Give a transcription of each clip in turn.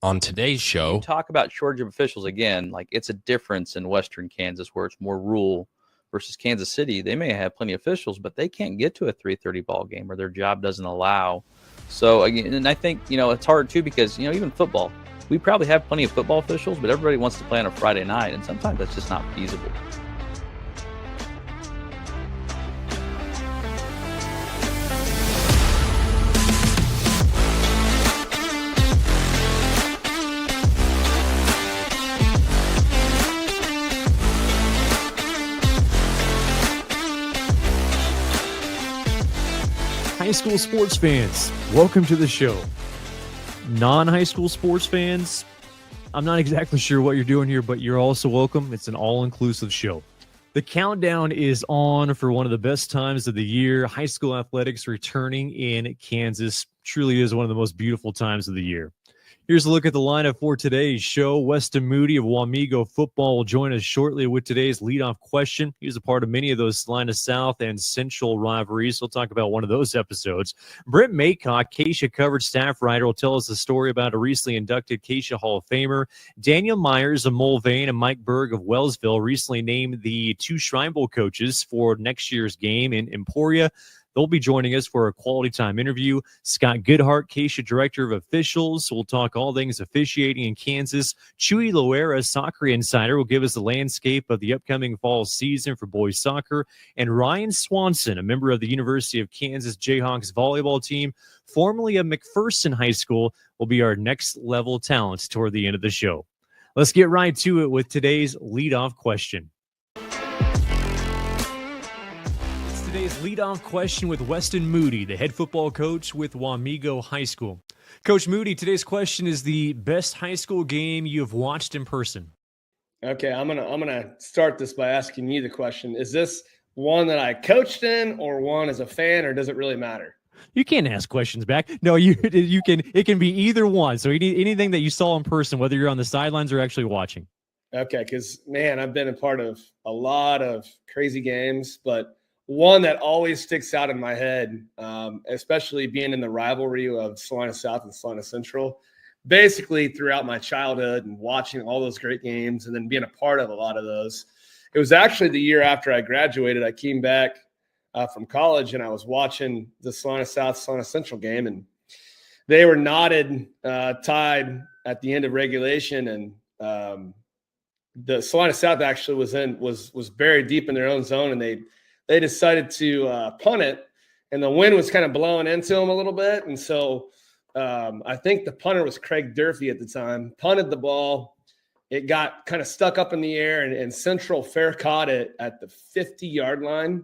On today's show, you talk about shortage of officials again, like it's a difference in Western Kansas where it's more rural versus Kansas City. They may have plenty of officials, but they can't get to a 3:30 ball game or their job doesn't allow. So again, and I think, it's hard too because, even football, we probably have plenty of football officials, but everybody wants to play on a Friday night, and sometimes that's just not feasible. High school sports fans, welcome to the show. Non-high school sports fans, I'm not exactly sure what you're doing here, but you're also welcome. It's an all-inclusive show. The countdown is on for one of the best times of the year. High school athletics returning in Kansas truly is one of the most beautiful times of the year. Here's a look at the lineup for today's show. Weston Moody of Wamego football will join us shortly with today's leadoff question. He was a part of many of those Salina South and Central rivalries. We'll talk about one of those episodes. Brent Maycock, KSHSAA coverage staff writer, will tell us a story about a recently inducted KSHSAA Hall of Famer. Daniel Myears of Mulvane and Mike Berg of Wellsville recently named the two Shrine Bowl coaches for next year's game in Emporia. They'll be joining us for a quality time interview. Scott Goodheart, KSHSAA Director of Officials. We'll talk all things officiating in Kansas. Chuy, Loera, soccer insider, will give us the landscape of the upcoming fall season for boys soccer. And Rhian Swanson, a member of the University of Kansas Jayhawks volleyball team, formerly of McPherson High School, will be our next level talents toward the end of the show. Let's get right to it with today's leadoff question. Today's leadoff question with Weston Moody, the head football coach with Wamego High School. Coach Moody, today's question is the best high school game you have watched in person. Okay, I'm gonna start this by asking you the question. Is this one that I coached in or one as a fan, or does it really matter? You can't ask questions back. No, you can. It can be either one. So anything that you saw in person, whether you're on the sidelines or actually watching. Okay, because, man, I've been a part of a lot of crazy games, but one that always sticks out in my head, especially being in the rivalry of Salina South and Salina Central, basically throughout my childhood and watching all those great games and then being a part of a lot of those. It was actually the year after I graduated. I came back from college and I was watching the Salina South, Salina Central game, and they were knotted, tied at the end of regulation, and the Salina South actually was buried deep in their own zone, and they decided to punt it, and the wind was kind of blowing into them a little bit. And so I think the punter was Craig Durfee at the time, punted the ball. It got kind of stuck up in the air, and Central fair caught it at the 50-yard line.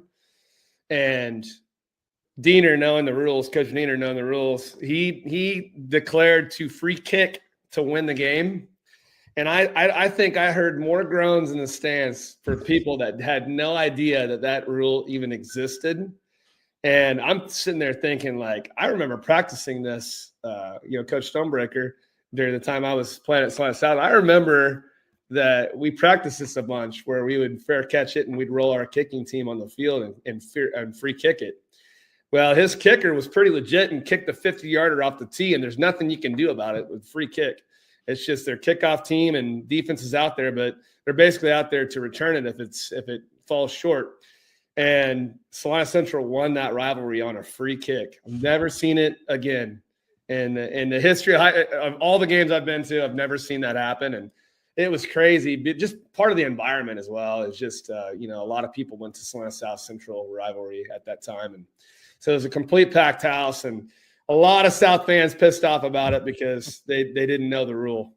And Diener, knowing the rules, Coach Diener knowing the rules, he declared to free kick to win the game. And I think I heard more groans in the stands for people that had no idea that rule even existed. And I'm sitting there thinking, like, I remember practicing this, Coach Stonebreaker, during the time I was playing at Salina South. I remember that we practiced this a bunch where we would fair catch it and we'd roll our kicking team on the field and free kick it. Well, his kicker was pretty legit and kicked the 50-yarder off the tee, and there's nothing you can do about it with free kick. It's just their kickoff team and defense is out there, but they're basically out there to return it if it falls short. And Salina Central won that rivalry on a free kick. I've never seen it again. In the history of all the games I've been to, I've never seen that happen. And it was crazy. But just part of the environment as well. It's just, a lot of people went to Salina South Central rivalry at that time. And so it was a complete packed house, and a lot of South fans pissed off about it because they didn't know the rule.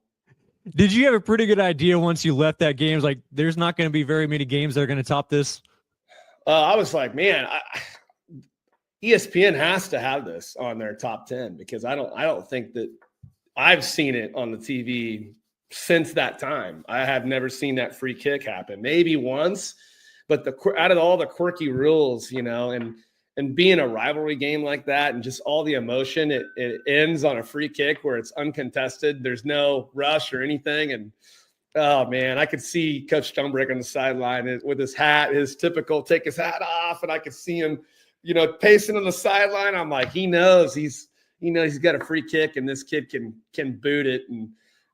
Did you have a pretty good idea once you left that game? Like, there's not going to be very many games that are going to top this? I was like, man, ESPN has to have this on their top 10 because I don't think that I've seen it on the TV since that time. I have never seen that free kick happen. Maybe once, but out of all the quirky rules, and being a rivalry game like that and just all the emotion, it ends on a free kick where it's uncontested. There's no rush or anything. And, oh, man, I could see Coach Stonebreaker on the sideline with his hat, his typical take his hat off, and I could see him, pacing on the sideline. I'm like, he knows he's he's got a free kick and this kid can boot it.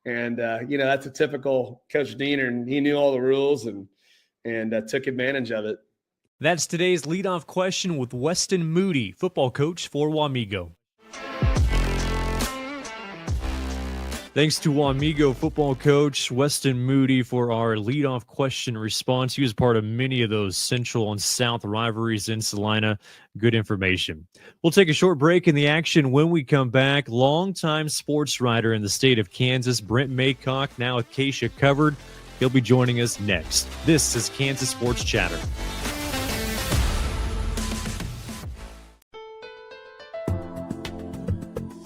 And that's a typical Coach Diener, and he knew all the rules and took advantage of it. That's today's leadoff question with Weston Moody, football coach for Wamego. Thanks to Wamego football coach Weston Moody for our leadoff question response. He was part of many of those Central and South rivalries in Salina. Good information. We'll take a short break in the action. When we come back, longtime sports writer in the state of Kansas, Brent Maycock, now with KSHSAA Covered. He'll be joining us next. This is Kansas Sports Chatter.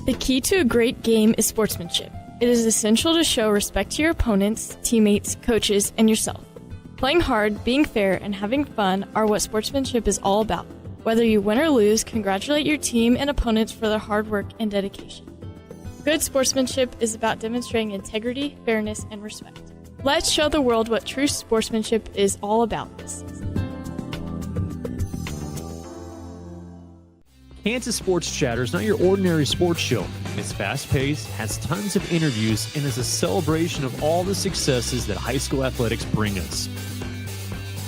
The key to a great game is sportsmanship. It is essential to show respect to your opponents, teammates, coaches, and yourself. Playing hard, being fair, and having fun are what sportsmanship is all about. Whether you win or lose, congratulate your team and opponents for their hard work and dedication. Good sportsmanship is about demonstrating integrity, fairness, and respect. Let's show the world what true sportsmanship is all about this season. Kansas Sports Chatter is not your ordinary sports show. It's fast-paced, has tons of interviews, and is a celebration of all the successes that high school athletics bring us.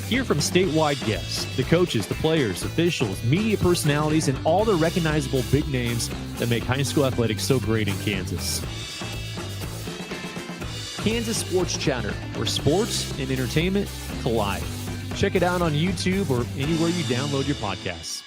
Hear from statewide guests, the coaches, the players, officials, media personalities, and all the recognizable big names that make high school athletics so great in Kansas. Kansas Sports Chatter, where sports and entertainment collide. Check it out on YouTube or anywhere you download your podcasts.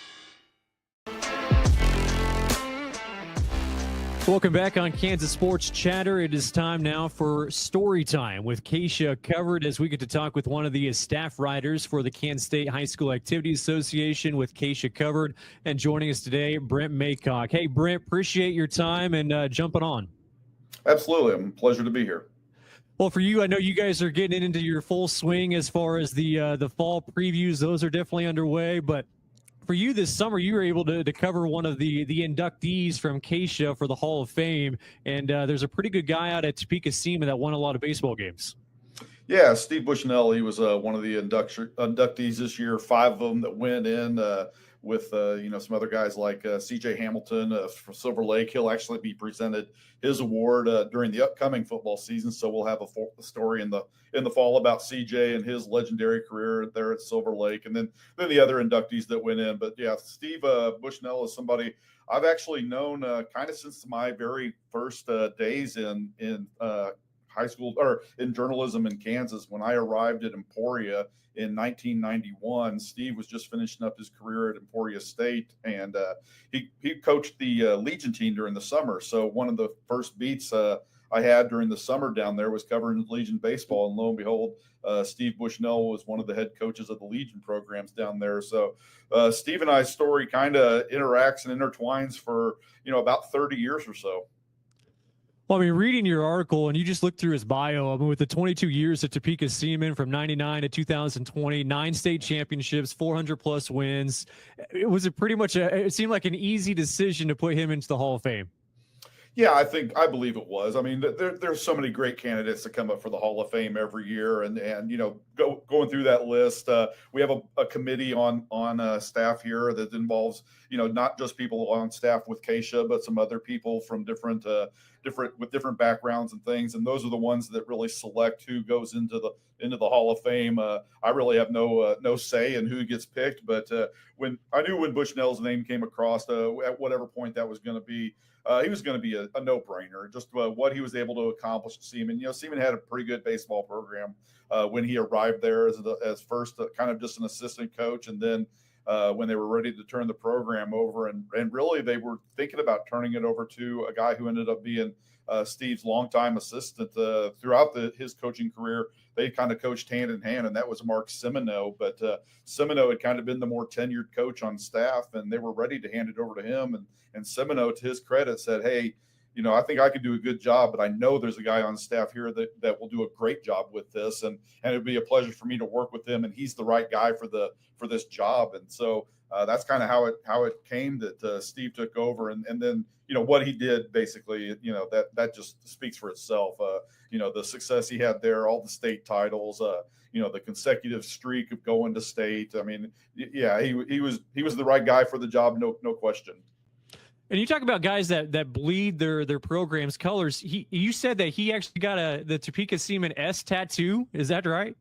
Welcome back on Kansas Sports Chatter. It is time now for Story Time with KSHSAA Covered, as we get to talk with one of the staff writers for the Kansas State High School Activities Association with KSHSAA Covered. And joining us today, Brent Maycock. Hey, Brent, appreciate your time and jumping on. Absolutely. A pleasure to be here. Well, for you, I know you guys are getting into your full swing as far as the fall previews. Those are definitely underway, but for you this summer, you were able to cover one of the inductees from KSHSAA for the Hall of Fame, and there's a pretty good guy out at Topeka-Sema that won a lot of baseball games. Yeah, Steve Bushnell, he was one of the inductees this year, 5 of them that went in with some other guys like C.J. Hamilton from Silver Lake. He'll actually be presented his award during the upcoming football season, so we'll have a story in the fall about C.J. and his legendary career there at Silver Lake, and then the other inductees that went in. But yeah, Steve Bushnell is somebody I've actually known kind of since my very first days in high school or in journalism in Kansas. When I arrived at Emporia in 1991, Steve was just finishing up his career at Emporia State, and he coached the Legion team during the summer. So one of the first beats I had during the summer down there was covering Legion baseball, and lo and behold, Steve Bushnell was one of the head coaches of the Legion programs down there. So Steve and I's story kind of interacts and intertwines for about 30 years or so. Well, I mean, reading your article, and you just looked through his bio, I mean, with the 22 years at Topeka-Sema from 99 to 2020, 9 state championships, 400-plus wins, it seemed like an easy decision to put him into the Hall of Fame. Yeah, I believe it was. I mean, there's so many great candidates that come up for the Hall of Fame every year, and going through that list, we have a committee on staff here that involves not just people on staff with KSHSAA, but some other people from different backgrounds and things, and those are the ones that really select who goes into the Hall of Fame. I really have no say in who gets picked, but when Bushnell's name came across, at whatever point that was going to be. He was going to be a no-brainer, just what he was able to accomplish at Seaman. Seaman had a pretty good baseball program when he arrived there as first kind of just an assistant coach, and then when they were ready to turn the program over, and really they were thinking about turning it over to a guy who ended up being Steve's longtime assistant throughout his coaching career. They kind of coached hand in hand, and that was Mark Semino. But Semino had kind of been the more tenured coach on staff, and they were ready to hand it over to him. And Semino, to his credit, said, "Hey, I think I could do a good job, but I know there's a guy on staff here that will do a great job with this, and it'd be a pleasure for me to work with him, and he's the right guy for this job." And so that's kind of how it came that Steve took over, and then what he did basically, that just speaks for itself. The success he had there, all the state titles, the consecutive streak of going to state. I mean, yeah, he was the right guy for the job, no question. And you talk about guys that bleed their program's colors. You said that he actually got the Topeka Seaman S tattoo. Is that right?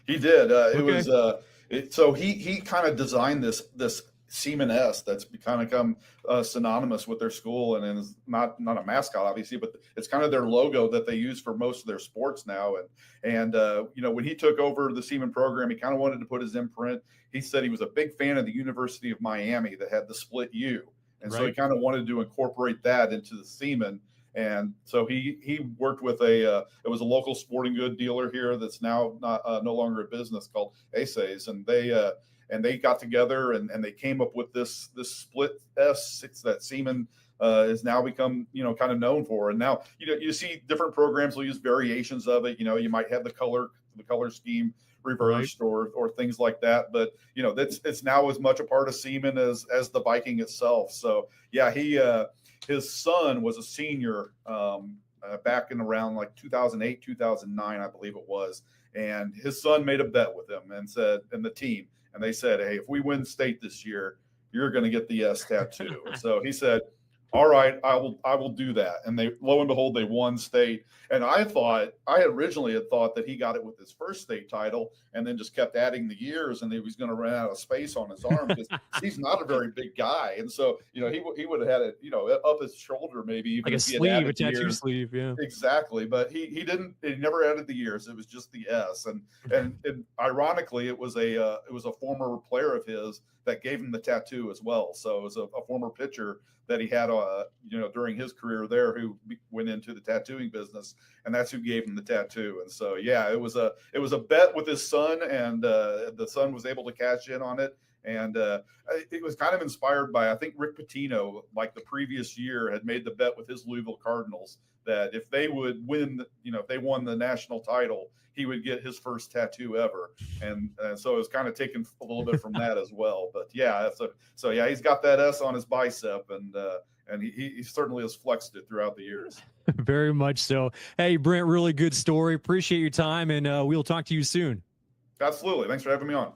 He did. Okay. It was so he kind of designed this Seaman S that's kind of become synonymous with their school, and is not a mascot obviously, but it's kind of their logo that they use for most of their sports now. And when he took over the Seaman program, he kind of wanted to put his imprint. He said he was a big fan of the University of Miami that had the split U. And so he kind of wanted to incorporate that into the Seaman. And so he worked with it was a local sporting good dealer here that's now no longer a business, called Aces. And they got together and they came up with this split S. It's that Seaman has now become, kind of known for. And now, you see different programs will use variations of it. You might have the color scheme reversed, right, or things like that. But it's now as much a part of Seaman as the Viking itself. So yeah, his son was a senior back in around like 2008, 2009, I believe it was. And his son made a bet with him and the team, and they said, hey, if we win state this year, you're going to get the S tattoo. So he said, all right, I will do that. And lo and behold, they won state. And I originally had thought that he got it with his first state title and then just kept adding the years, and he was going to run out of space on his arm because he's not a very big guy. And so, he would have had it, up his shoulder, maybe even like a sleeve, a tattoo sleeve. Yeah, exactly. But he never added the years. It was just the S. And ironically, it was a former player of his that gave him the tattoo as well. So it was a former pitcher that he had, during his career there, who went into the tattooing business, and that's who gave him the tattoo. And so, yeah, it was a bet with his son, and the son was able to cash in on it. And it was kind of inspired by, I think, Rick Pitino, like the previous year, had made the bet with his Louisville Cardinals that if they would win, if they won the national title, he would get his first tattoo ever. And so it was kind of taken a little bit from that as well. But yeah, so yeah, he's got that S on his bicep, and he certainly has flexed it throughout the years. Very much so. Hey, Brent, really good story. Appreciate your time, and we'll talk to you soon. Absolutely. Thanks for having me on.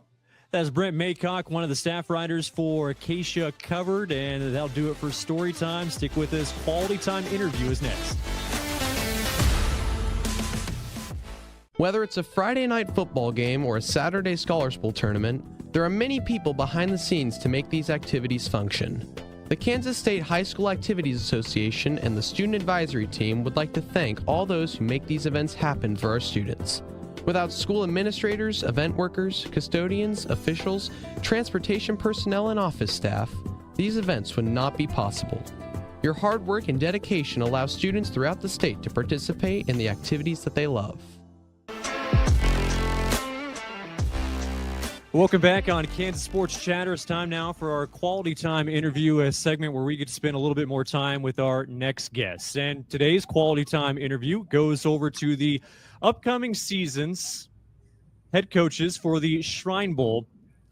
That's Brent Maycock, one of the staff writers for Acacia Covered, and that'll do it for Story Time. Stick with us. Quality Time interview is next. Whether it's a Friday night football game or a Saturday Scholars Bowl tournament, there are many people behind the scenes to make these activities function. The Kansas State High School Activities Association and the Student Advisory Team would like to thank all those who make these events happen for our students. Without school administrators, event workers, custodians, officials, transportation personnel, and office staff, these events would not be possible. Your hard work and dedication allow students throughout the state to participate in the activities that they love. Welcome back on Kansas Sports Chatter. It's time now for our Quality Time interview, a segment where we get to spend a little bit more time with our next guests. And today's Quality Time interview goes over to the upcoming season's head coaches for the Shrine Bowl.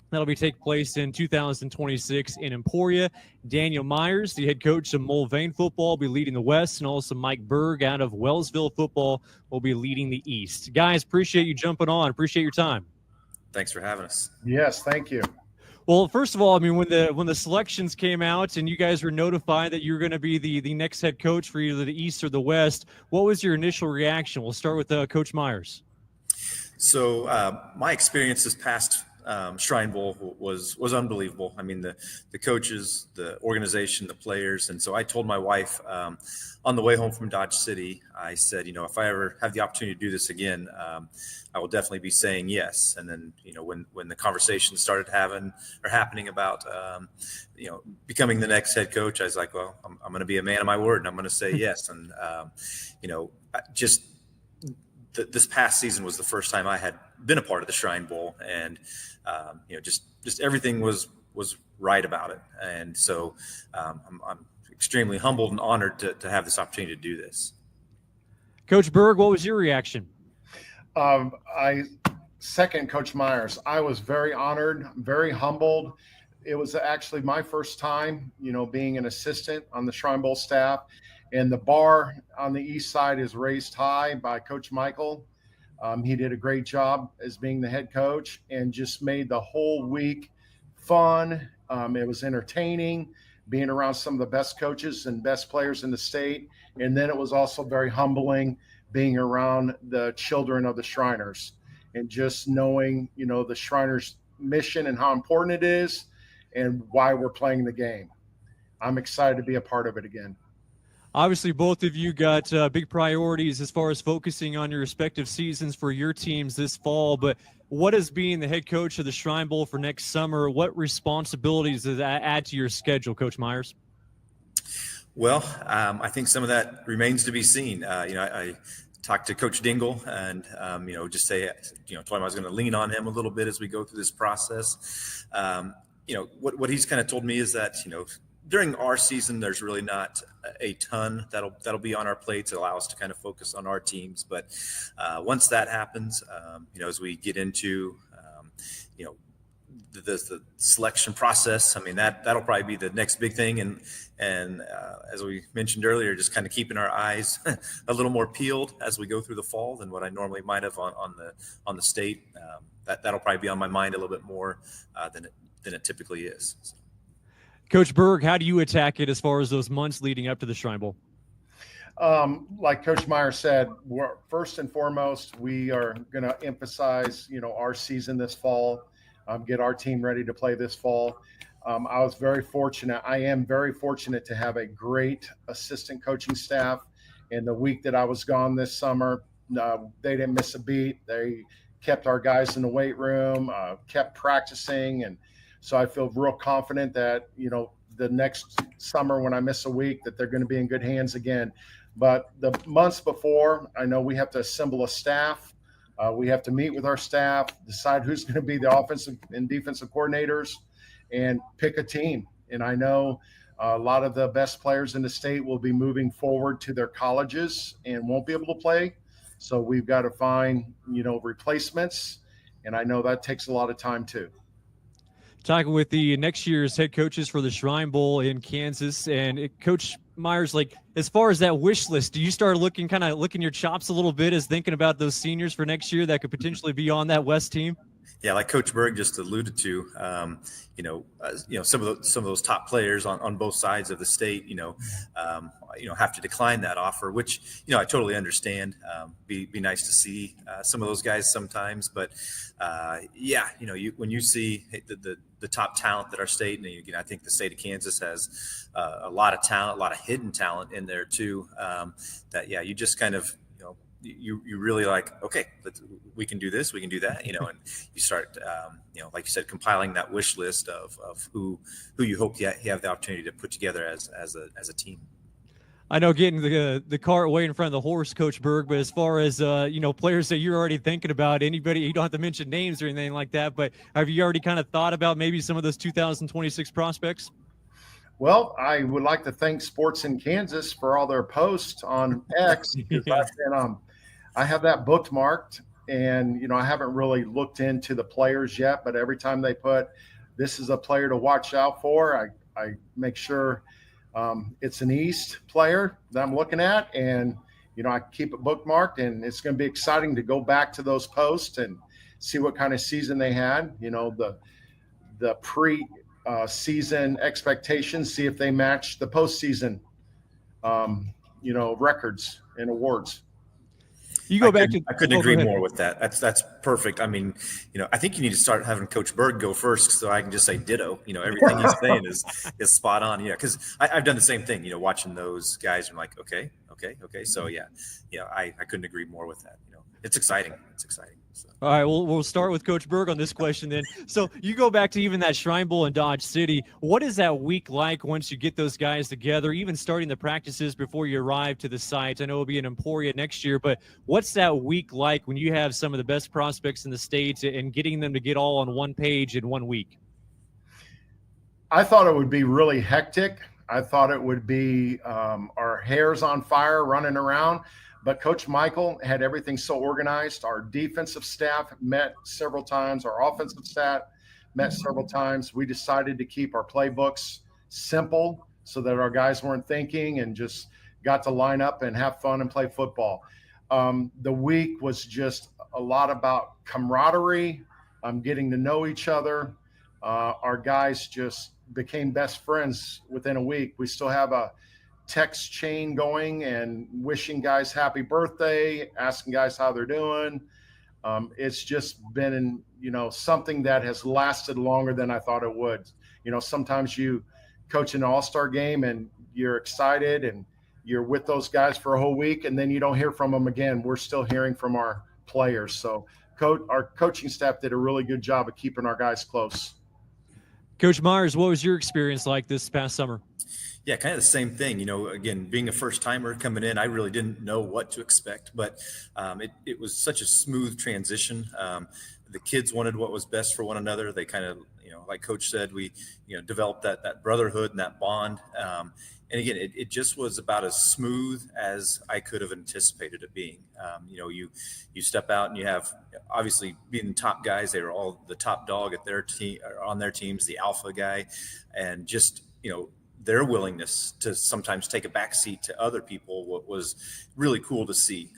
That'll be take place in 2026 in Emporia. Daniel Myears, the head coach of Mulvane football, will be leading the West, and also Mike Berg out of Wellsville football will be leading the East. Guys, appreciate you jumping on. Appreciate your time. Thanks for having us. Yes, thank you. Well, first of all, I mean, when the selections came out and you guys were notified that you were going to be the next head coach for either the East or the West, what was your initial reaction? We'll start with Coach Myears. So my experience this past Shrine Bowl was unbelievable. I mean, the coaches, the organization, the players. And so I told my wife on the way home from Dodge City, I said, if I ever have the opportunity to do this again, I will definitely be saying yes. And then, when the conversation started happening about, becoming the next head coach, I was like, well, I'm going to be a man of my word, and I'm going to say yes. And, this past season was the first time I had been a part of the Shrine Bowl, and just everything was right about it. And so I'm extremely humbled and honored to have this opportunity to do this. Coach Berg, what was your reaction? I second Coach Myears. I was very honored, very humbled. It was actually my first time, being an assistant on the Shrine Bowl staff. And the bar on the east side is raised high by Coach Michael. He did a great job as being the head coach and just made the whole week fun. It was entertaining. being around some of the best coaches and best players in the state. And then it was also very humbling being around the children of the Shriners and just knowing, the Shriners' mission and how important it is and why we're playing the game. I'm excited to be a part of it again. Obviously, both of you got big priorities as far as focusing on your respective seasons for your teams this fall. But what is being the head coach of the Shrine Bowl for next summer? What responsibilities does that add to your schedule, Coach Myears? Well, I think some of that remains to be seen. I talked to Coach Dingle and, just say, told him I was going to lean on him a little bit as we go through this process. What he's kind of told me is that, during our season, there's really not a ton that'll be on our plates. It allows us to kind of focus on our teams. But once that happens, as we get into, the selection process, that'll probably be the next big thing. And as we mentioned earlier, just kind of keeping our eyes a little more peeled as we go through the fall than what I normally might have on the state. That'll probably be on my mind a little bit more than it typically is. So. Coach Berg, how do you attack it as far as those months leading up to the Shrine Bowl? Like Coach Myears said, first and foremost, we are going to emphasize, our season this fall, get our team ready to play this fall. I am very fortunate to have a great assistant coaching staff. And the week that I was gone this summer, they didn't miss a beat. They kept our guys in the weight room, kept practicing. And so I feel real confident that, the next summer when I miss a week, that they're going to be in good hands again. But the months before, I know we have to assemble a staff. We have to meet with our staff, decide who's going to be the offensive and defensive coordinators, and pick a team. And I know a lot of the best players in the state will be moving forward to their colleges and won't be able to play. So we've got to find, replacements. And I know that takes a lot of time too. Talking with the next year's head coaches for the Shrine Bowl in Kansas, and Coach Myears, as far as that wish list, do you start licking your chops a little bit as thinking about those seniors for next year that could potentially be on that West team? Yeah, like Coach Berg just alluded to, some of those top players on both sides of the state, have to decline that offer, which, I totally understand. Be nice to see some of those guys sometimes, but when you see the top talent that our state, and again, I think the state of Kansas has a lot of talent, a lot of hidden talent in there too. You just kind of, you really like, okay, we can do this, we can do that, and you start, like you said, compiling that wish list of who you hope you have the opportunity to put together as a team. I know getting the cart way in front of the horse, Coach Berg, but as far as, players that you're already thinking about, anybody, you don't have to mention names or anything like that, but have you already kind of thought about maybe some of those 2026 prospects? Well, I would like to thank Sports in Kansas for all their posts on X. I have that bookmarked, and, I haven't really looked into the players yet, but every time they put, this is a player to watch out for, I make sure it's an East player that I'm looking at, and, I keep it bookmarked, and it's going to be exciting to go back to those posts and see what kind of season they had, the pre-season expectations, see if they match the postseason, records and awards. You go back to. I couldn't agree more with that. That's perfect. I think you need to start having Coach Berg go first, so I can just say ditto. Everything he's saying is spot on. Because I've done the same thing. Watching those guys, I'm like, okay. So I couldn't agree more with that. It's exciting. So. All right, we'll start with Coach Berg on this question then. So you go back to even that Shrine Bowl in Dodge City. What is that week like once you get those guys together, even starting the practices before you arrive to the site? I know it'll be in Emporia next year, but what's that week like when you have some of the best prospects in the state and getting them to get all on one page in 1 week? I thought it would be really hectic. I thought it would be our hairs on fire running around. But Coach Michael had everything so organized. Our defensive staff met several times. Our offensive staff met several times. We decided to keep our playbooks simple so that our guys weren't thinking and just got to line up and have fun and play football. The week was just a lot about camaraderie, getting to know each other. Our guys just became best friends within a week. We still have a text chain going and wishing guys happy birthday, asking guys how they're doing. It's just been, something that has lasted longer than I thought it would. Sometimes you coach an all-star game and you're excited and you're with those guys for a whole week and then you don't hear from them again. We're still hearing from our players. So our coaching staff did a really good job of keeping our guys close. Coach Myears, what was your experience like this past summer? Yeah, kind of the same thing. Again, being a first timer coming in, I really didn't know what to expect, but it was such a smooth transition. The kids wanted what was best for one another. They kind of, like Coach said, we, developed that brotherhood and that bond. And again, it just was about as smooth as I could have anticipated it being. You step out and you have, obviously being the top guys, they were all the top dog at their team, on their teams, the alpha guy, and just, their willingness to sometimes take a back seat to other people, what was really cool to see,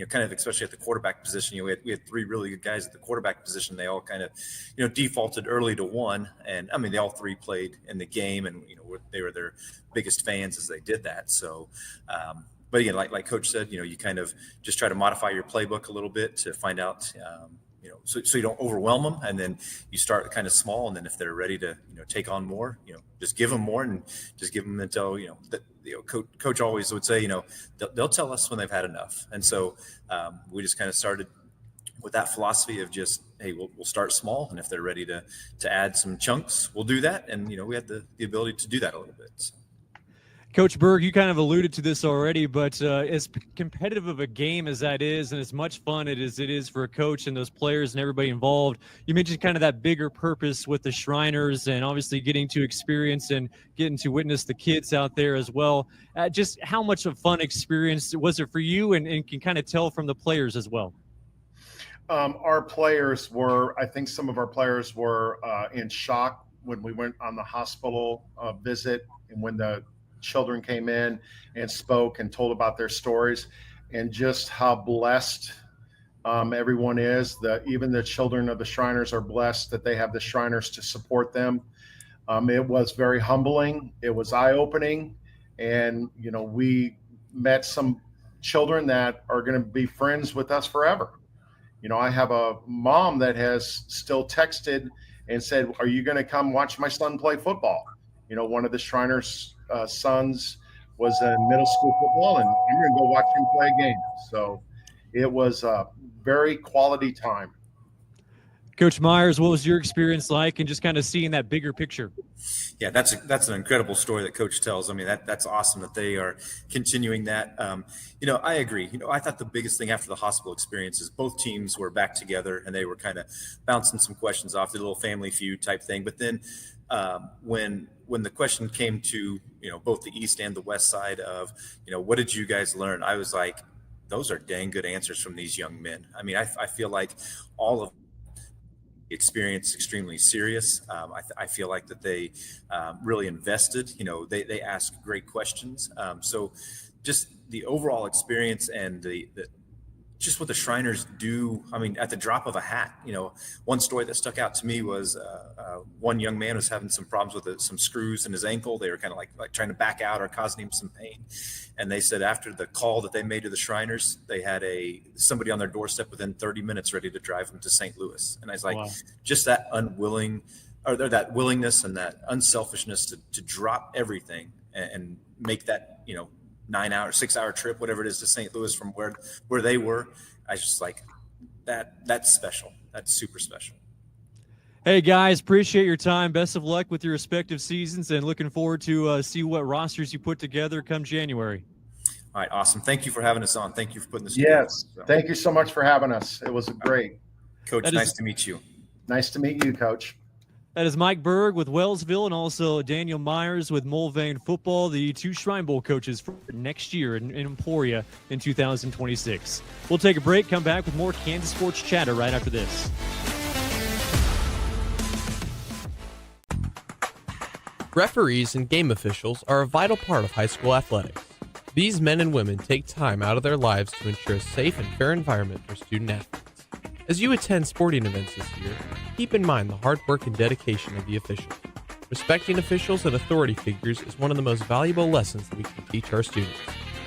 kind of, especially at the quarterback position. We had three really good guys at the quarterback position. They all kind of, defaulted early to one. And I mean, they all three played in the game and, they were their biggest fans as they did that. So, but again, like Coach said, you kind of just try to modify your playbook a little bit to find out, so you don't overwhelm them, and then you start kind of small, and then if they're ready to, take on more, just give them more, and just give them until, Coach always would say, they'll tell us when they've had enough. And so we just kind of started with that philosophy of just, hey, we'll start small, and if they're ready to add some chunks, we'll do that. And, we had the ability to do that a little bit. So. Coach Berg, you kind of alluded to this already, but as competitive of a game as that is, and as much fun it is for a coach and those players and everybody involved, you mentioned kind of that bigger purpose with the Shriners and obviously getting to experience and getting to witness the kids out there as well. Just how much of a fun experience was it for you, and can kind of tell from the players as well? Our players were, I think some of our players were in shock when we went on the hospital visit and when the children came in and spoke and told about their stories, and just how blessed everyone is. Even the children of the Shriners are blessed that they have the Shriners to support them. It was very humbling. It was eye-opening. And, we met some children that are going to be friends with us forever. I have a mom that has still texted and said, "Are you going to come watch my son play football?" One of the Shriners' sons was in middle school football, and I'm going to go watch him play a game. So it was a very quality time. Coach Myears, what was your experience like, and just kind of seeing that bigger picture? Yeah, that's an incredible story that Coach tells. I mean, that's awesome that they are continuing that. I agree. I thought the biggest thing after the hospital experience is both teams were back together and they were kind of bouncing some questions off, the little family feud type thing. But then when the question came to, both the East and the West side of, what did you guys learn? I was like, those are dang good answers from these young men. I mean, I feel like all of the experience extremely serious. I feel like that they really invested, they asked great questions. So just the overall experience and the just what the Shriners do. I mean, at the drop of a hat, one story that stuck out to me was one young man was having some problems with some screws in his ankle. They were kind of like trying to back out or causing him some pain. And they said after the call that they made to the Shriners, they had somebody on their doorstep within 30 minutes ready to drive them to St. Louis. And I was like, wow. Just that that willingness and that unselfishness to drop everything and make that, 6-hour trip, whatever it is, to St. Louis from where they were. I was just like, that's special. That's super special. Hey guys, appreciate your time. Best of luck with your respective seasons, and looking forward to see what rosters you put together come January. All right, awesome. Thank you for having us on. Thank you for putting this together. Yes, thank you so much for having us. It was great. Coach, nice to meet you. Nice to meet you, Coach. That is Mike Berg with Wellsville, and also Daniel Myears with Mulvane football, the two Shrine Bowl coaches for next year in Emporia in 2026. We'll take a break, come back with more Kansas sports chatter right after this. Referees and game officials are a vital part of high school athletics. These men and women take time out of their lives to ensure a safe and fair environment for student athletes. As you attend sporting events this year, keep in mind the hard work and dedication of the officials. Respecting officials and authority figures is one of the most valuable lessons that we can teach our students.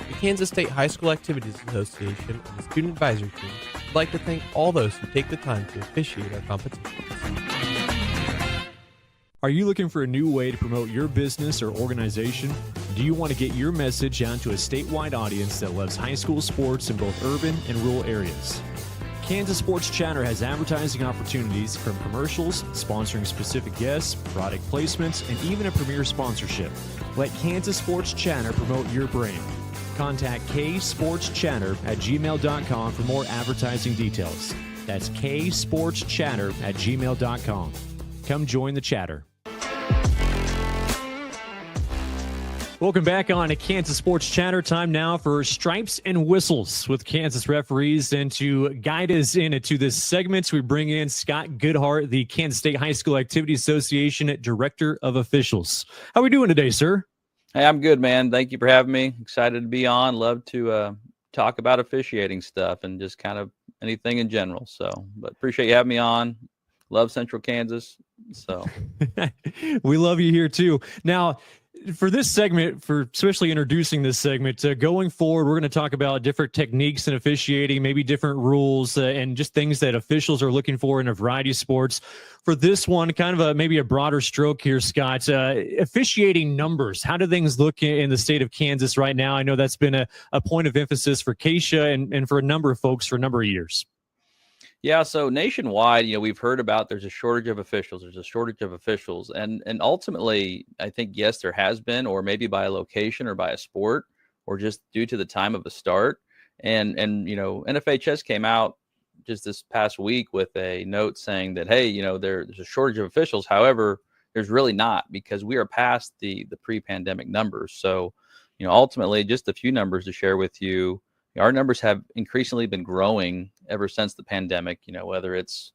The Kansas State High School Activities Association and the Student Advisory Team would like to thank all those who take the time to officiate our competitions. Are you looking for a new way to promote your business or organization? Do you want to get your message out to a statewide audience that loves high school sports in both urban and rural areas? Kansas Sports Chatter has advertising opportunities from commercials, sponsoring specific guests, product placements, and even a premier sponsorship. Let Kansas Sports Chatter promote your brand. Contact ksportschatter@gmail.com for more advertising details. That's ksportschatter@gmail.com. Come join the chatter. Welcome back on to Kansas Sports Chatter. Time now for Stripes and Whistles with Kansas referees. And to guide us into this segment, we bring in Scott Goodheart, the Kansas State High School Activities Association Director of Officials. How are we doing today, sir? Hey, I'm good, man. Thank you for having me. Excited to be on. Love to talk about officiating stuff and just kind of anything in general. So, but appreciate you having me on. Love Central Kansas. So we love you here too. Now, for this segment, for especially introducing this segment, going forward, we're going to talk about different techniques in officiating, maybe different rules, and just things that officials are looking for in a variety of sports. For this one, kind of maybe a broader stroke here, Scott, officiating numbers. How do things look in the state of Kansas right now? I know that's been a point of emphasis for KSHSAA and for a number of folks for a number of years. Yeah, so nationwide, we've heard about there's a shortage of officials. And ultimately, I think, yes, there has been, or maybe by a location or by a sport, or just due to the time of the start. And NFHS came out just this past week with a note saying that, hey, there's a shortage of officials. However, there's really not, because we are past the pre-pandemic numbers. So, ultimately, just a few numbers to share with you. Our numbers have increasingly been growing ever since the pandemic, whether it's,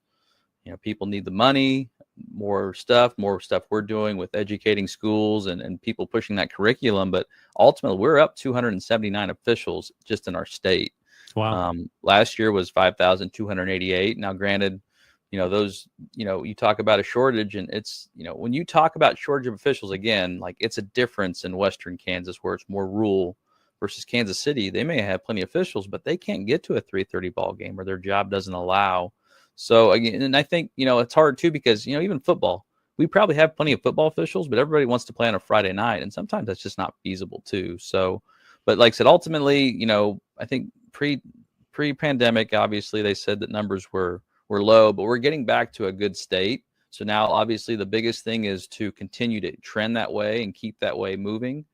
people need the money, more stuff we're doing with educating schools and people pushing that curriculum. But ultimately, we're up 279 officials just in our state. Wow. Last year was 5,288. Now, granted, those, you talk about a shortage, and it's, when you talk about shortage of officials, again, like it's a difference in Western Kansas where it's more rural versus Kansas City. They may have plenty of officials, but they can't get to a 3:30 ball game, or their job doesn't allow. So again, and I think, it's hard too, because, even football, we probably have plenty of football officials, but everybody wants to play on a Friday night. And sometimes that's just not feasible too. So, but like I said, ultimately, I think pre-pandemic, obviously they said that numbers were low, but we're getting back to a good state. So now obviously the biggest thing is to continue to trend that way and keep that way moving.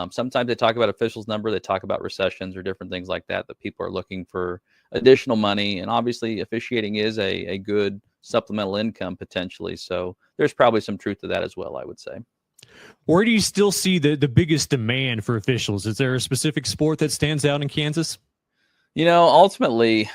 Sometimes they talk about officials number, they talk about recessions or different things like that people are looking for additional money. And obviously officiating is a good supplemental income potentially. So there's probably some truth to that as well, I would say. Where do you still see the biggest demand for officials? Is there a specific sport that stands out in Kansas? Ultimately,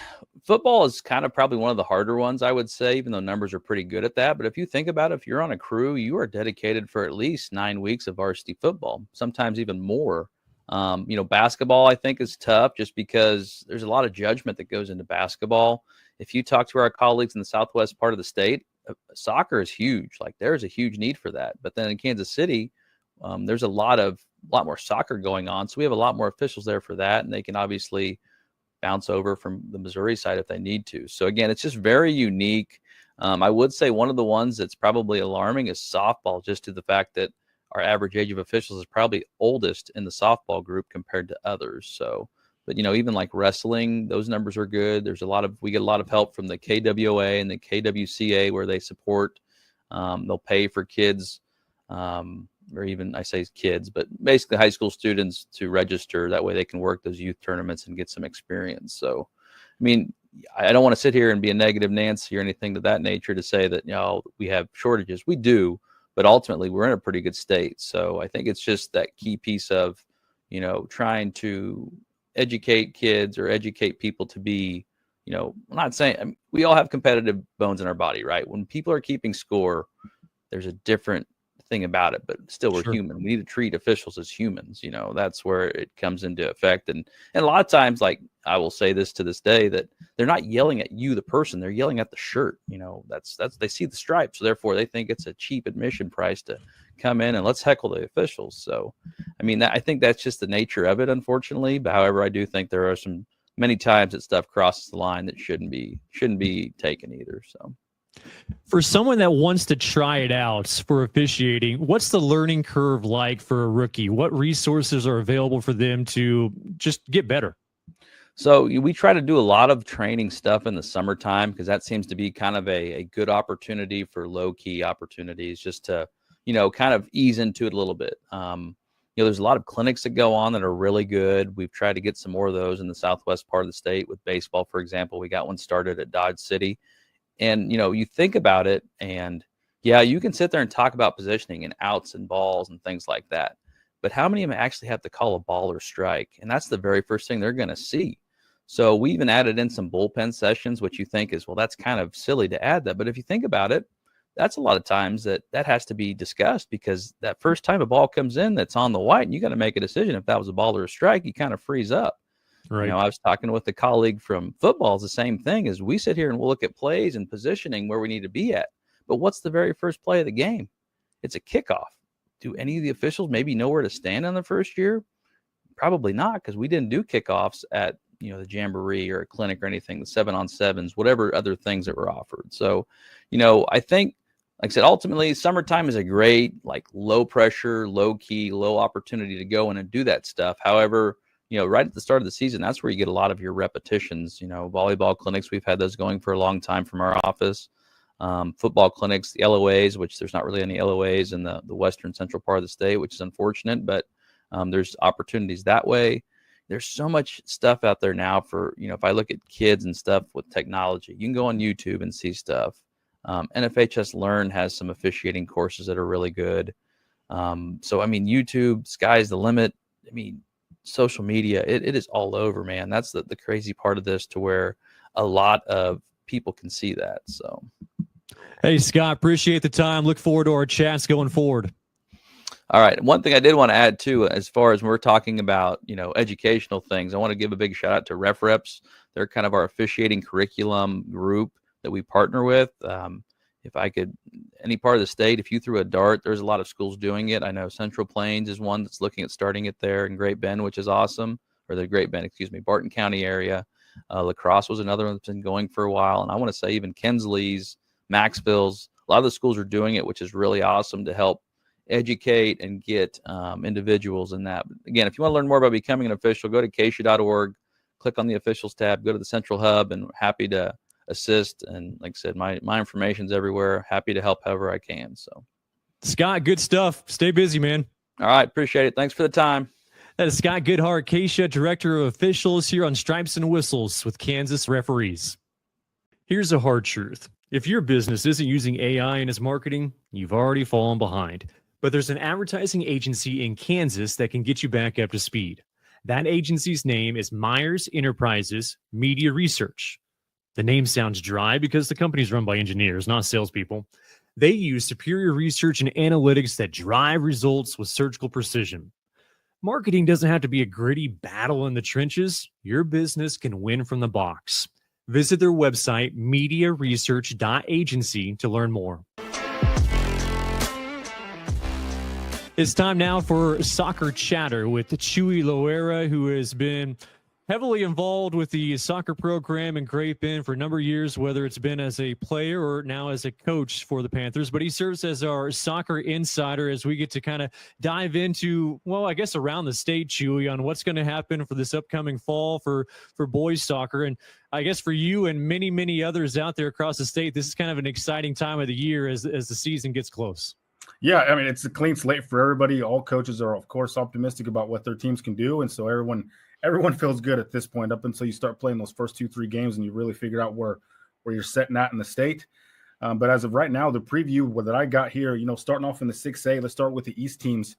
football is kind of probably one of the harder ones, I would say, even though numbers are pretty good at that. But if you think about it, if you're on a crew, you are dedicated for at least 9 weeks of varsity football, sometimes even more. Basketball, I think, is tough just because there's a lot of judgment that goes into basketball. If you talk to our colleagues in the southwest part of the state, soccer is huge. Like, there's a huge need for that. But then in Kansas City, there's a lot more soccer going on. So we have a lot more officials there for that. And they can obviously bounce over from the Missouri side if they need to. So again, it's just very unique. I would say one of the ones that's probably alarming is softball, just to the fact that our average age of officials is probably oldest in the softball group compared to others. So, but even like wrestling, those numbers are good. We get a lot of help from the KWA and the KWCA where they support. They'll pay for kids, or even, I say kids, but basically high school students to register. That way they can work those youth tournaments and get some experience. So, I mean, I don't want to sit here and be a negative Nancy or anything to that nature to say that, we have shortages. We do, but ultimately we're in a pretty good state. So I think it's just that key piece of, trying to educate kids or educate people to be, I'm not saying, we all have competitive bones in our body, right? When people are keeping score, there's a different thing about it, but still we're human. We need to treat officials as humans. That's where it comes into effect. And a lot of times, like, I will say this to this day, that they're not yelling at you, the person. They're yelling at the shirt. That's they see the stripes, so therefore they think it's a cheap admission price to come in and let's heckle the officials. So, I mean, I think that's just the nature of it, unfortunately. But however, I do think there are many times that stuff crosses the line that shouldn't be taken either. So, for someone that wants to try it out for officiating, what's the learning curve like for a rookie? What resources are available for them to just get better? So we try to do a lot of training stuff in the summertime because that seems to be kind of a good opportunity for low-key opportunities just to, kind of ease into it a little bit. There's a lot of clinics that go on that are really good. We've tried to get some more of those in the southwest part of the state with baseball, for example. We got one started at Dodge City. And, you think about it and, yeah, you can sit there and talk about positioning and outs and balls and things like that. But how many of them actually have to call a ball or strike? And that's the very first thing they're going to see. So we even added in some bullpen sessions, which you think is, well, that's kind of silly to add that. But if you think about it, that's a lot of times that has to be discussed because that first time a ball comes in that's on the white and you got to make a decision if that was a ball or a strike, you kind of freeze up. Right. I was talking with a colleague from football. It's the same thing as we sit here and we'll look at plays and positioning where we need to be at. But what's the very first play of the game? It's a kickoff. Do any of the officials maybe know where to stand on the first year? Probably not, because we didn't do kickoffs at the jamboree or a clinic or anything, the 7-on-7s, whatever other things that were offered. So, I think, like I said, ultimately summertime is a great, low pressure, low key, low opportunity to go in and do that stuff. However, right at the start of the season, that's where you get a lot of your repetitions. Volleyball clinics, we've had those going for a long time from our office. Football clinics, the LOAs, which there's not really any LOAs in the western central part of the state, which is unfortunate, but there's opportunities that way. There's so much stuff out there now for, if I look at kids and stuff with technology, you can go on YouTube and see stuff. NFHS Learn has some officiating courses that are really good. So, I mean, YouTube, sky's the limit. I mean, social media, it is all over, man. That's the crazy part of this, to where a lot of people can see that. So, hey, Scott, appreciate the time. Look forward to our chats going forward. All right. One thing I did want to add too, as far as we're talking about, educational things, I want to give a big shout out to Ref Reps. They're kind of our officiating curriculum group that we partner with. If I could, any part of the state, if you threw a dart, there's a lot of schools doing it. I know Central Plains is one that's looking at starting it there in Great Bend, which is awesome, or the Great Bend, Barton County area. La Crosse was another one that's been going for a while. And I want to say even Kensley's, Maxville's, a lot of the schools are doing it, which is really awesome to help educate and get individuals in that. But again, if you want to learn more about becoming an official, go to KSHSAA.org, click on the officials tab, go to the central hub, and happy to assist. And like I said, my information's everywhere. Happy to help however I can. So, Scott, good stuff. Stay busy, man. All right. Appreciate it. Thanks for the time. That is Scott Goodheart, KSHSAA Director of Officials here on Stripes and Whistles with Kansas Referees. Here's a hard truth. If your business isn't using AI in its marketing, you've already fallen behind. But there's an advertising agency in Kansas that can get you back up to speed. That agency's name is Myears Enterprises Media Research. The name sounds dry because the company's run by engineers, not salespeople. They use superior research and analytics that drive results with surgical precision. Marketing doesn't have to be a gritty battle in the trenches. Your business can win from the box. Visit their website, mediaresearch.agency, to learn more. It's time now for Soccer Chatter with Chuy Loera, who has been heavily involved with the soccer program in Great Bend for a number of years, whether it's been as a player or now as a coach for the Panthers. But he serves as our soccer insider as we get to kind of dive into, well, I guess around the state, Chuy, on what's going to happen for this upcoming fall for boys soccer. And I guess for you and many, many others out there across the state, this is kind of an exciting time of the year as the season gets close. Yeah, I mean, it's a clean slate for everybody. All coaches are, of course, optimistic about what their teams can do. And so everyone feels good at this point up until you start playing those first 2-3 games and you really figure out where you're setting at in the state. But as of right now, the preview that I got here, starting off in the 6A, let's start with the East teams.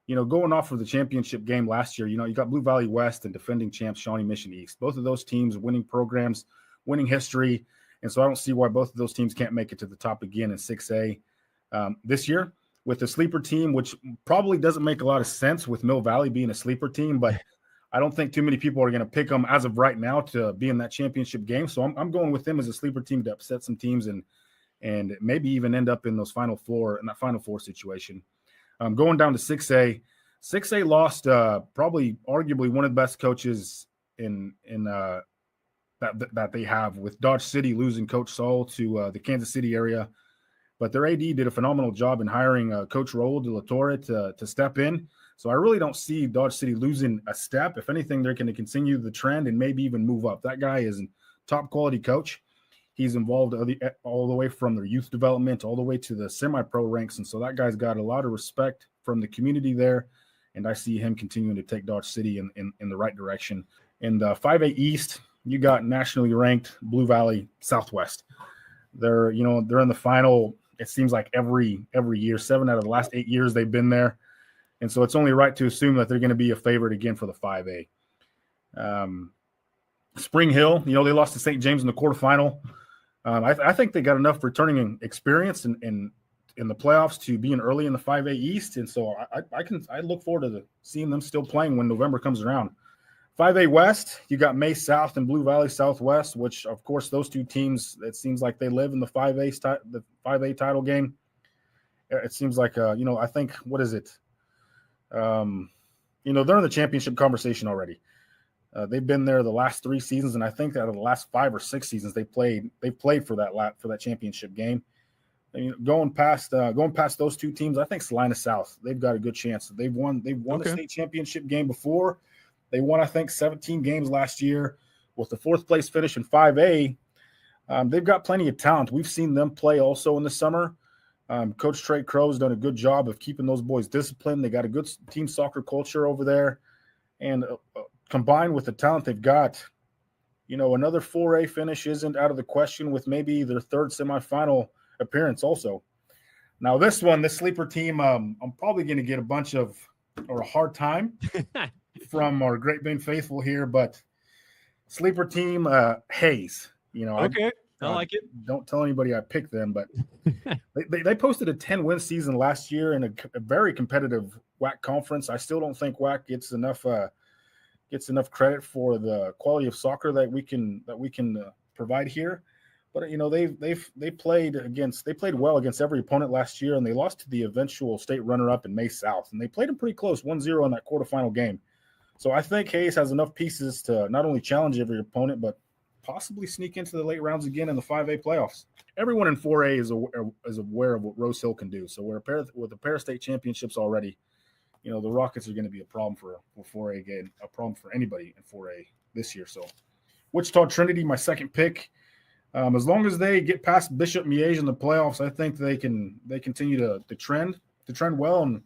Going off of the championship game last year, you got Blue Valley West and defending champs Shawnee Mission East. Both of those teams winning programs, winning history. And so I don't see why both of those teams can't make it to the top again in 6A this year. With the sleeper team, which probably doesn't make a lot of sense with Mill Valley being a sleeper team, but I don't think too many people are going to pick them as of right now to be in that championship game. So I'm going with them as a sleeper team to upset some teams and maybe even end up in that Final Four situation. Going down to 6A. 6A lost probably arguably one of the best coaches in that they have, with Dodge City losing Coach Saul to the Kansas City area. But their AD did a phenomenal job in hiring Coach Raul de la Torre to step in. So I really don't see Dodge City losing a step. If anything, they're going to continue the trend and maybe even move up. That guy is a top quality coach. He's involved all the way from their youth development all the way to the semi-pro ranks. And so that guy's got a lot of respect from the community there. And I see him continuing to take Dodge City in the right direction. In the 5A East, you got nationally ranked Blue Valley Southwest. They're in the final, it seems like every year. 7 out of the last 8 years they've been there. And so it's only right to assume that they're going to be a favorite again for the 5A. Spring Hill, they lost to St. James in the quarterfinal. I think they got enough returning experience in the playoffs to being early in the 5A East. And so I look forward to seeing them still playing when November comes around. 5A West, you got May South and Blue Valley Southwest, which, of course, those two teams, it seems like they live in the 5A title game. It seems like, I think, what is it? They're in the championship conversation already. They've been there the last 3 seasons, and I think out of the last 5 or 6 seasons they've played for that championship game. And, going past those two teams, I think Salina South, they've got a good chance. They've won a state championship game before. They won, I think, 17 games last year with the 4th place finish in 5A. They've got plenty of talent. We've seen them play also in the summer. Coach Trey Crow's done a good job of keeping those boys disciplined. They got a good team soccer culture over there. And combined with the talent they've got, another 4A finish isn't out of the question, with maybe their 3rd semifinal appearance also. Now this sleeper team, I'm probably going to get a hard time from our Great Bend faithful here, but sleeper team, Hayes. Okay, I like it. Don't tell anybody I picked them, but they posted a 10-win season last year in a very competitive WAC conference. I still don't think WAC gets enough credit for the quality of soccer that we can provide here. But they played well against every opponent last year, and they lost to the eventual state runner-up in May South, and they played them pretty close, 1-0 in that quarterfinal game. So I think Hayes has enough pieces to not only challenge every opponent, but possibly sneak into the late rounds again in the 5A playoffs. Everyone in 4A is aware of what Rose Hill can do. So with a pair of state championships already, the Rockets are going to be a problem for 4A again, a problem for anybody in 4A this year. So Wichita Trinity, my second pick. As long as they get past Bishop Myears in the playoffs, I think they continue to trend well, and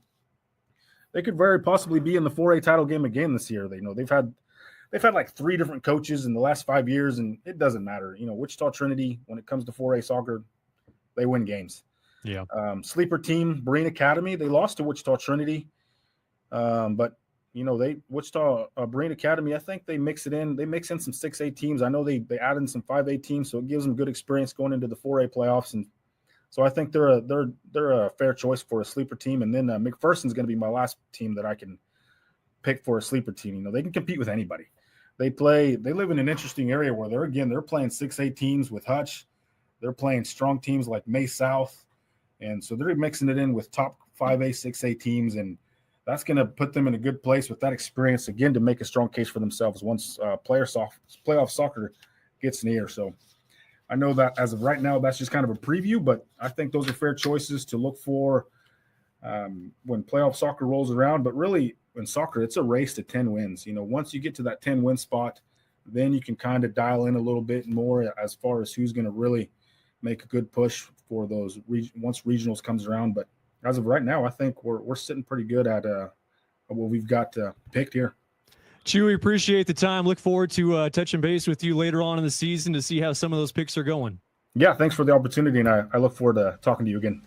they could very possibly be in the 4A title game again this year. They've had like 3 different coaches in the last 5 years, and it doesn't matter. Wichita Trinity, when it comes to 4A soccer, they win games. Yeah. Sleeper team, Breen Academy, they lost to Wichita Trinity. But Wichita Breen Academy, I think they mix in some 6A teams. I know they add in some 5A teams, so it gives them good experience going into the 4A playoffs. And so I think they're a fair choice for a sleeper team. And then McPherson's going to be my last team that I can pick for a sleeper team. They can compete with anybody. They live in an interesting area where they're playing 6A teams with Hutch. They're playing strong teams like May South. And so they're mixing it in with top 5A, 6A teams. And that's going to put them in a good place with that experience, again, to make a strong case for themselves once playoff soccer gets near. So I know that as of right now, that's just kind of a preview, but I think those are fair choices to look for when playoff soccer rolls around. But really, in soccer, it's a race to 10 wins. Once you get to that 10-win spot, then you can kind of dial in a little bit more as far as who's going to really make a good push for those once regionals comes around. But as of right now, I think we're sitting pretty good at what we've got picked here. Chuy, appreciate the time. Look forward to touching base with you later on in the season to see how some of those picks are going. Yeah, thanks for the opportunity, and I look forward to talking to you again.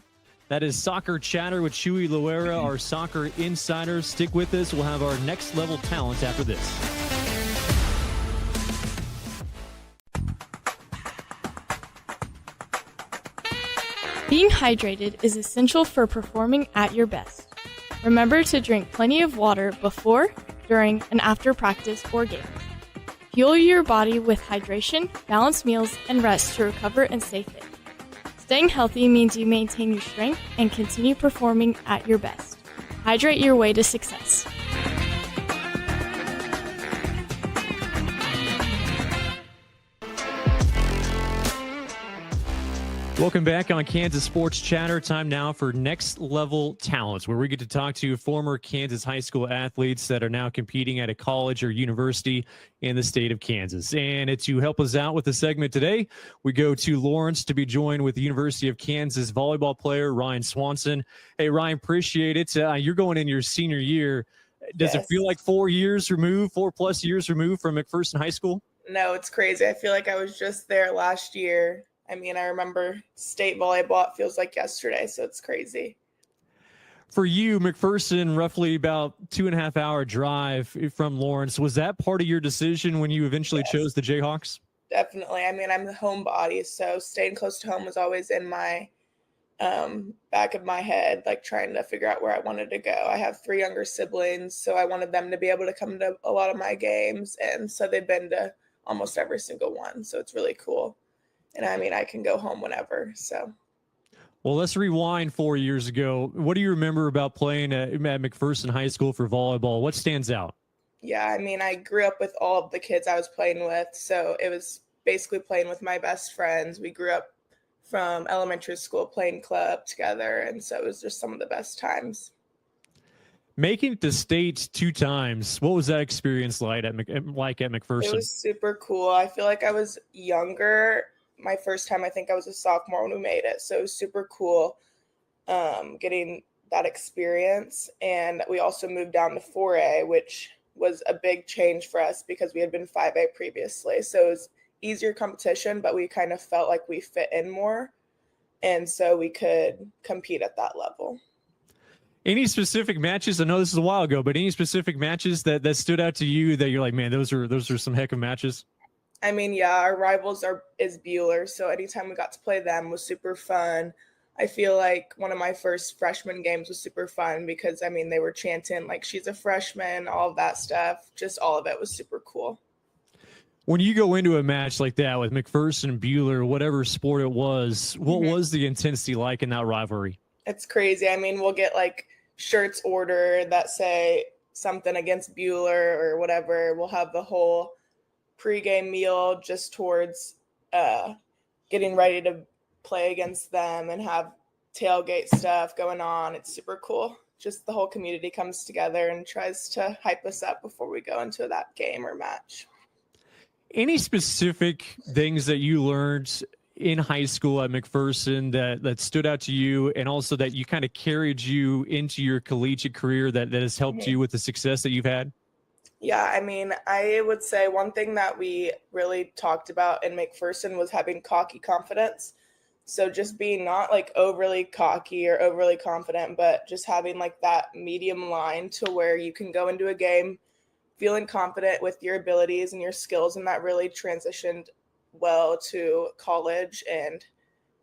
That is Soccer Chatter with Chuy Loera, our soccer insiders. Stick with us. We'll have our next level talent after this. Being hydrated is essential for performing at your best. Remember to drink plenty of water before, during, and after practice or game. Fuel your body with hydration, balanced meals, and rest to recover and stay fit. Staying healthy means you maintain your strength and continue performing at your best. Hydrate your way to success. Welcome back on Kansas Sports Chatter. Time now for Next Level Talents, where we get to talk to former Kansas high school athletes that are now competing at a college or university in the state of Kansas. And to help us out with the segment today, we go to Lawrence to be joined with the University of Kansas volleyball player Rhian Swanson. Hey, Ryan, appreciate it. You're going in your senior year. Does it feel like 4 years removed, 4+ years removed from McPherson High School? No, it's crazy. I feel like I was just there last year. I mean, I remember state volleyball. It feels like yesterday, so it's crazy. For you, McPherson, roughly about 2.5 hour drive from Lawrence. Was that part of your decision when you eventually chose the Jayhawks? Definitely. I mean, I'm the homebody, so staying close to home was always in my back of my head, like trying to figure out where I wanted to go. I have 3 younger siblings, so I wanted them to be able to come to a lot of my games, and so they've been to almost every single one, so it's really cool. And I mean, I can go home whenever. So, well, let's rewind 4 years ago. What do you remember about playing at McPherson High School for volleyball? What stands out? Yeah, I mean, I grew up with all of the kids I was playing with. So it was basically playing with my best friends. We grew up from elementary school playing club together. And so it was just some of the best times. Making it to state 2 times, what was that experience like at McPherson? It was super cool. I feel like I was younger. My first time, I think I was a sophomore when we made it. So it was super cool getting that experience. And we also moved down to 4A, which was a big change for us because we had been 5A previously. So it was easier competition, but we kind of felt like we fit in more. And so we could compete at that level. Any specific matches? I know this is a while ago, but any specific matches that stood out to you that you're like, man, those are some heck of matches? I mean, yeah, our rivals is Bueller, so anytime we got to play them was super fun. I feel like one of my first freshman games was super fun because, I mean, they were chanting like she's a freshman, all of that stuff. Just all of it was super cool. When you go into a match like that with McPherson, Bueller, whatever sport it was, what was the intensity like in that rivalry? It's crazy. I mean, we'll get like shirts ordered that say something against Bueller or whatever. We'll have the whole pregame meal just towards getting ready to play against them and have tailgate stuff going on. It's super cool. Just the whole community comes together and tries to hype us up before we go into that game or match. Any specific things that you learned in high school at McPherson that stood out to you and also that you kind of carried you into your collegiate career that has helped you with the success that you've had? Yeah, I mean, I would say one thing that we really talked about in McPherson was having cocky confidence. So just being not like overly cocky or overly confident, but just having like that medium line to where you can go into a game feeling confident with your abilities and your skills. And that really transitioned well to college and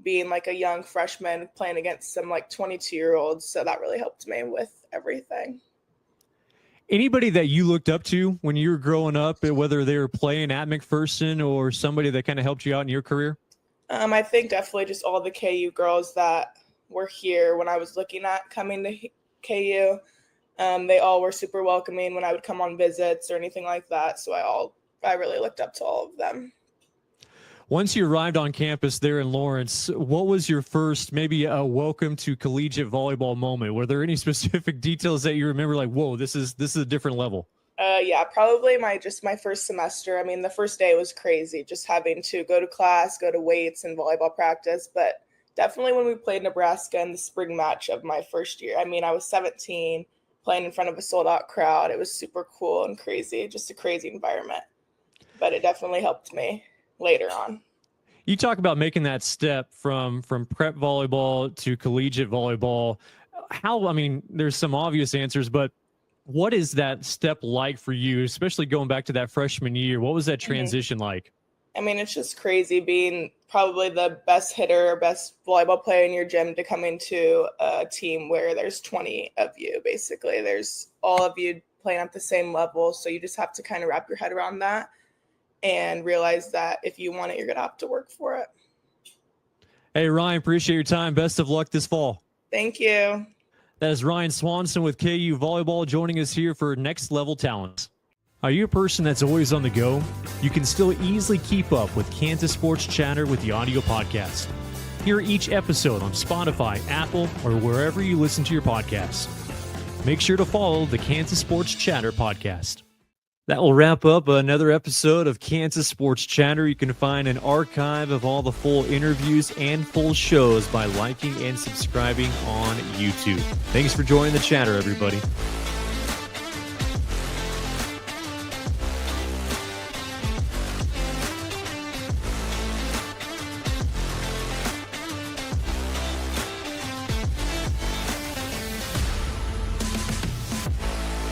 being like a young freshman playing against some like 22-year-olds. So that really helped me with everything. Anybody that you looked up to when you were growing up, whether they were playing at McPherson or somebody that kind of helped you out in your career? I think definitely just all the KU girls that were here when I was looking at coming to KU. They all were super welcoming when I would come on visits or anything like that. So I really looked up to all of them. Once you arrived on campus there in Lawrence, what was your first maybe a welcome to collegiate volleyball moment? Were there any specific details that you remember like, whoa, this is a different level? Yeah, probably my first semester. I mean, the first day was crazy, just having to go to class, go to weights and volleyball practice. But definitely when we played Nebraska in the spring match of my first year, I mean, I was 17 playing in front of a sold out crowd. It was super cool and crazy, just a crazy environment. But it definitely helped me later on. You talk about making that step from prep volleyball to collegiate volleyball. I mean, there's some obvious answers, but what is that step like for you, especially going back to that freshman year? What was that transition like? I mean, it's just crazy being probably the best hitter or best volleyball player in your gym to come into a team where there's 20 of you, basically. There's all of you playing at the same level. So you just have to kind of wrap your head around that and realize that if you want it, you're going to have to work for it. Hey, Rhian, appreciate your time. Best of luck this fall. Thank you. That is Rhian Swanson with KU Volleyball joining us here for Next Level Talents. Are you a person that's always on the go? You can still easily keep up with Kansas Sports Chatter with the audio podcast. Hear each episode on Spotify, Apple, or wherever you listen to your podcasts. Make sure to follow the Kansas Sports Chatter podcast. That will wrap up another episode of Kansas Sports Chatter. You can find an archive of all the full interviews and full shows by liking and subscribing on YouTube. Thanks for joining the chatter, everybody.